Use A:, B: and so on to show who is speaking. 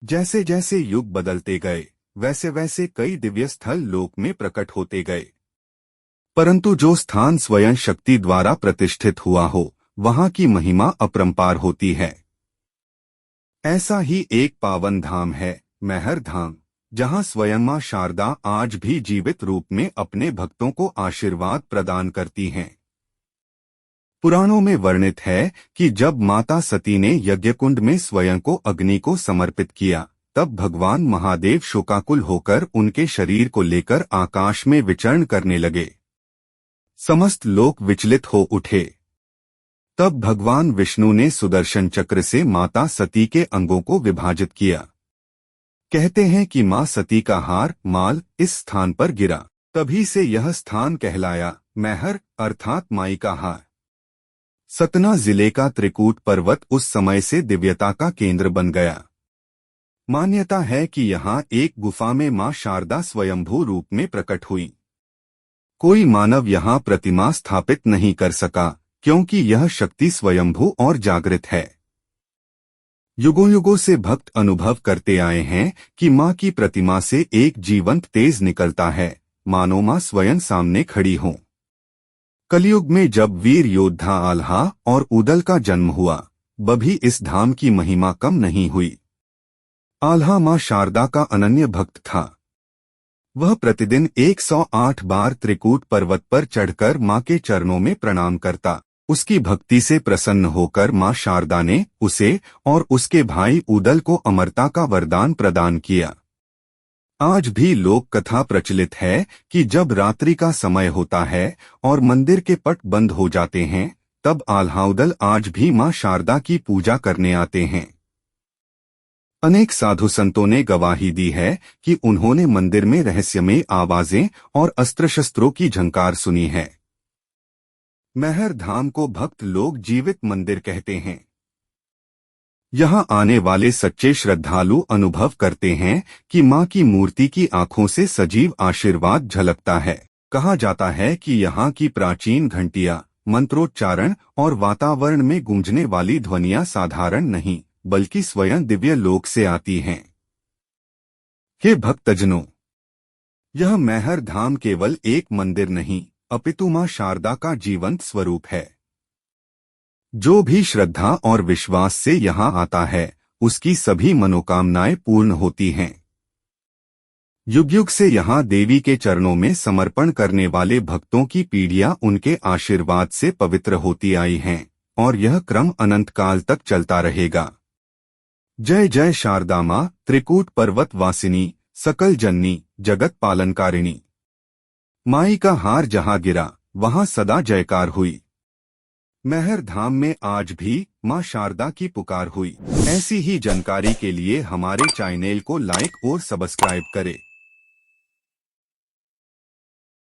A: जैसे जैसे युग बदलते गए वैसे वैसे कई दिव्य स्थल लोक में प्रकट होते गए, परंतु जो स्थान स्वयं शक्ति द्वारा प्रतिष्ठित हुआ हो वहां की महिमा अपरंपार होती है। ऐसा ही एक पावन धाम है मैहर धाम, जहां स्वयं मां शारदा आज भी जीवित रूप में अपने भक्तों को आशीर्वाद प्रदान करती हैं। पुराणों में वर्णित है कि जब माता सती ने यज्ञकुंड में स्वयं को अग्नि को समर्पित किया, तब भगवान महादेव शोकाकुल होकर उनके शरीर को लेकर आकाश में विचरण करने लगे। समस्त लोक विचलित हो उठे। तब भगवान विष्णु ने सुदर्शन चक्र से माता सती के अंगों को विभाजित किया। कहते हैं कि मां सती का हार माल इस स्थान पर गिरा, तभी से यह स्थान कहलाया मैहर अर्थात माई का हार। सतना जिले का त्रिकूट पर्वत उस समय से दिव्यता का केंद्र बन गया। मान्यता है कि यहाँ एक गुफा में मां शारदा स्वयंभू रूप में प्रकट हुई। कोई मानव यहाँ प्रतिमा स्थापित नहीं कर सका, क्योंकि यह शक्ति स्वयंभू और जागृत है। युगों युगों से भक्त अनुभव करते आए हैं कि मां की प्रतिमा से एक जीवंत तेज निकलता है, मानो मां स्वयं सामने खड़ी हों। कलयुग में जब वीर योद्धा आल्हा और उदल का जन्म हुआ, बभी इस धाम की महिमा कम नहीं हुई। आल्हा मां शारदा का अनन्य भक्त था। वह प्रतिदिन 108 बार त्रिकूट पर्वत पर चढ़कर मां के चरणों में प्रणाम करता। उसकी भक्ति से प्रसन्न होकर मां शारदा ने उसे और उसके भाई उदल को अमरता का वरदान प्रदान किया। आज भी लोक कथा प्रचलित है कि जब रात्रि का समय होता है और मंदिर के पट बंद हो जाते हैं, तब आल्हाउदल आज भी मां शारदा की पूजा करने आते हैं। अनेक साधु संतों ने गवाही दी है कि उन्होंने मंदिर में रहस्यमय आवाजें और अस्त्र शस्त्रों की झंकार सुनी है। मैहर धाम को भक्त लोग जीवित मंदिर कहते हैं। यहाँ आने वाले सच्चे श्रद्धालु अनुभव करते हैं कि मां की मूर्ति की आंखों से सजीव आशीर्वाद झलकता है। कहा जाता है कि यहाँ की प्राचीन घंटियां, मंत्रोच्चारण और वातावरण में गूंजने वाली ध्वनियां साधारण नहीं, बल्कि स्वयं दिव्य लोक से आती हैं। हे भक्तजनों, यह मैहर धाम केवल एक मंदिर नहीं, अपितु मां शारदा का जीवंत स्वरूप है। जो भी श्रद्धा और विश्वास से यहाँ आता है, उसकी सभी मनोकामनाएं पूर्ण होती हैं। युग युग से यहाँ देवी के चरणों में समर्पण करने वाले भक्तों की पीढ़ियां उनके आशीर्वाद से पवित्र होती आई हैं, और यह क्रम अनंत काल तक चलता रहेगा। जय जय शारदा मां, त्रिकूट पर्वत वासिनी, सकल जननी, जगत पालनकारिणी। माई का हार जहां गिरा, वहां सदा जयकार हुई। मैहर धाम में आज भी मां शारदा की पुकार हुई। ऐसी ही जानकारी के लिए हमारे चैनल को लाइक और सब्सक्राइब करें।